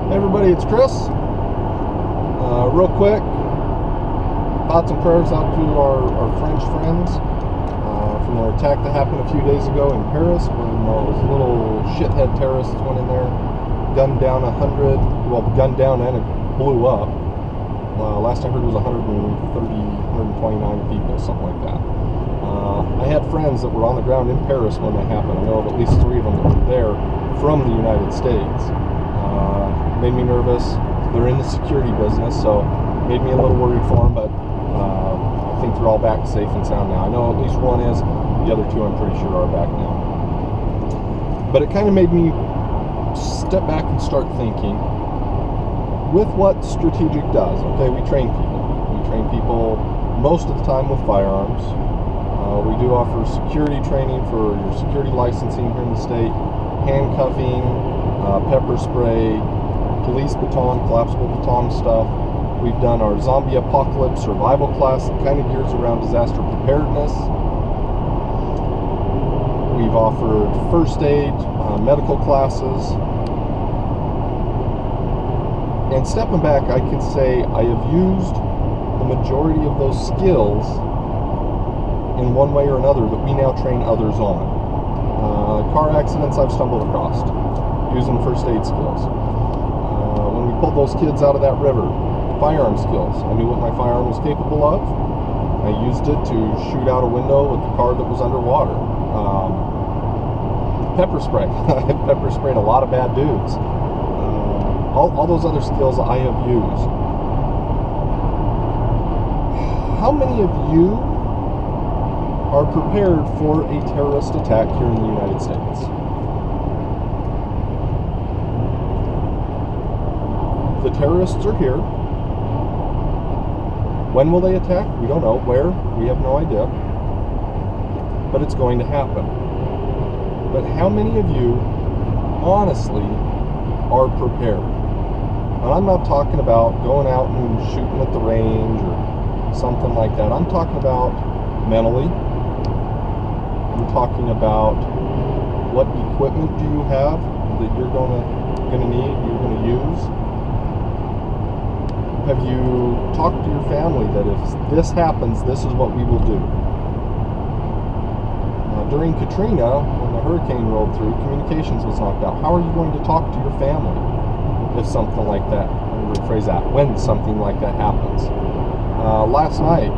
Hey everybody, it's Chris. Real quick, thoughts and prayers out to our French friends from their attack that happened a few days ago in Paris when those little shithead terrorists went in there, gunned down gunned down and it blew up. Last I heard it was 129 people, something like that. I had friends that were on the ground in Paris when that happened. I know of at least 3 of them that were there from the United States. Made me nervous. They're in the security business, so made me a little worried for them, but I think they're all back safe and sound now. I know at least one is. The other 2 I'm pretty sure are back now. But it kind of made me step back and start thinking with what Strategic does. Okay, we train people. We train people most of the time with firearms. We do offer security training for your security licensing here in the state, handcuffing, pepper spray, police baton, collapsible baton stuff. We've done our zombie apocalypse survival class that kind of gears around disaster preparedness. We've offered first aid, medical classes. And stepping back, I can say I have used the majority of those skills in one way or another that we now train others on. Car accidents I've stumbled across using first aid skills. When we pulled those kids out of that river, firearm skills. I knew what my firearm was capable of. I used it to shoot out a window with the car that was underwater. Pepper spray. I pepper sprayed a lot of bad dudes. All those other skills I have used. How many of you are prepared for a terrorist attack here in the United States? The terrorists are here. When will they attack? We don't know. Where? We have no idea. But it's going to happen. But how many of you, honestly, are prepared? And I'm not talking about going out and shooting at the range or something like that. I'm talking about mentally. I'm talking about what equipment do you have that you're gonna need, you're gonna use. Have you talked to your family that if this happens, this is what we will do? During Katrina, when the hurricane rolled through, communications was knocked out. How are you going to talk to your family if something like that, let me rephrase that, when something like that happens? Last night,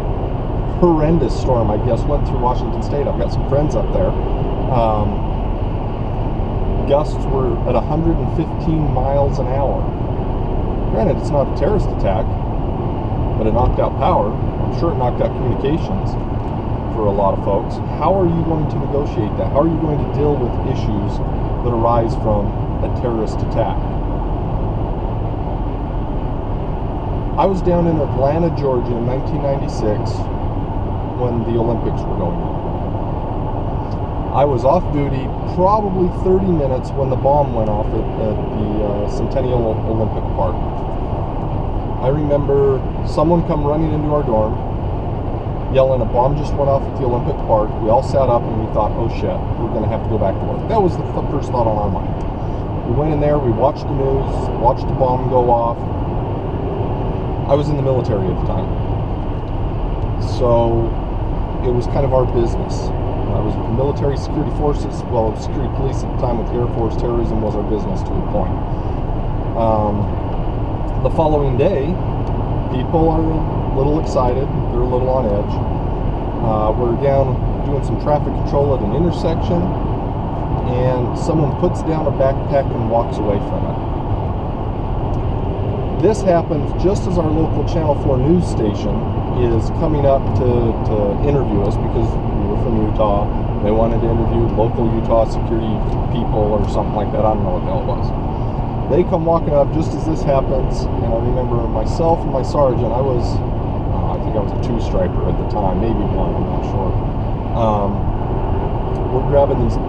horrendous storm, I guess, went through Washington State. I've got some friends up there. Gusts were at 115 miles an hour. Granted, it's not a terrorist attack, but it knocked out power. I'm sure it knocked out communications for a lot of folks. How are you going to negotiate that? How are you going to deal with issues that arise from a terrorist attack? I was down in Atlanta, Georgia in 1996 when the Olympics were going on. I was off duty probably 30 minutes when the bomb went off at the Centennial Olympic Park. I remember someone come running into our dorm, yelling, a bomb just went off at the Olympic Park. We all sat up and we thought, oh shit, we're going to have to go back to work. That was the first thought on our mind. We went in there, we watched the news, watched the bomb go off. I was in the military at the time, so it was kind of our business. I was with the military security forces, well, security police at the time with the Air Force. Terrorism was our business to a point. The following day, people are a little excited, they're a little on edge. We're down doing some traffic control at an intersection, and someone puts down a backpack and walks away from it. This happens just as our local Channel 4 news station is coming up to interview us because we were from Utah. They wanted to interview local Utah security people or something like that. I don't know what the hell it was. They come walking up just as this happens, and I remember myself and my sergeant, I think I was a 2-striper at the time, maybe 1, I'm not sure. We're grabbing these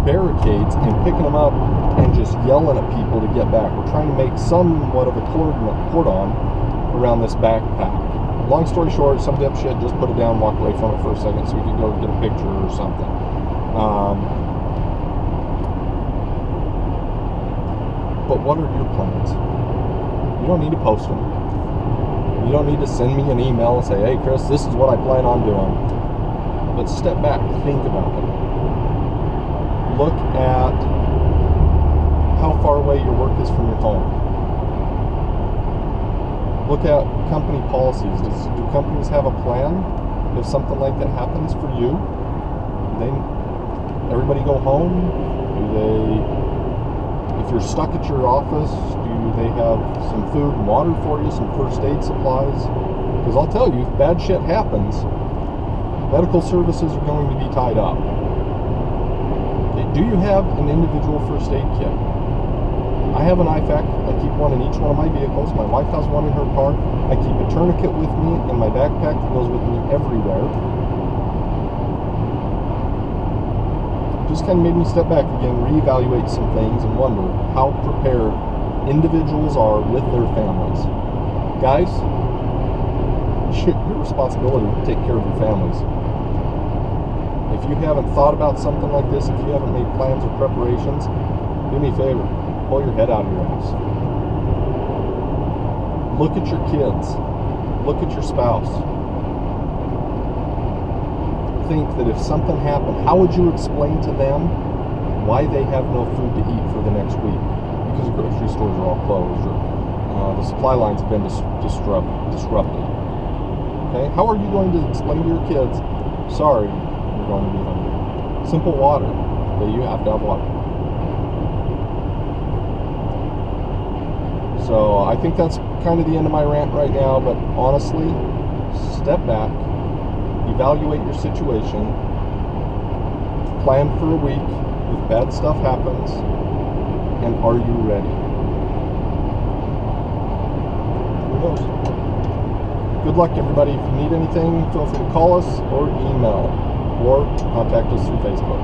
barricades and picking them up and just yelling at people to get back. We're trying to make somewhat of a cordon around this backpack. Long story short, some dipshit just put it down, walked away from it for a second so we could go get a picture or something. But what are your plans? You don't need to post them. You don't need to send me an email and say, hey, Chris, this is what I plan on doing. But step back, think about it. Look at how far away your work is from your home. Look at company policies. Do companies have a plan? If something like that happens for you, everybody go home? If you're stuck at your office, do they have some food and water for you, some first aid supplies? Because I'll tell you, if bad shit happens, medical services are going to be tied up. Okay, do you have an individual first aid kit? I have an IFAC. I keep one in each one of my vehicles. My wife has one in her car. I keep a tourniquet with me in my backpack that goes with me everywhere. Just kind of made me step back again, reevaluate some things, and wonder how prepared individuals are with their families. Guys, your responsibility to take care of your families. If you haven't thought about something like this, if you haven't made plans or preparations, do me a favor. Pull your head out of your ass. Look at your kids. Look at your spouse. Think that if something happened, how would you explain to them why they have no food to eat for the next week? Because the grocery stores are all closed, or the supply lines have been disrupted. Okay? How are you going to explain to your kids, sorry, you're going to be hungry? Simple water. Okay, you have to have water. So I think that's kind of the end of my rant right now, but honestly, step back, evaluate your situation, plan for a week if bad stuff happens, and are you ready? Who knows? Good luck, everybody. If you need anything, feel free to call us or email or contact us through Facebook.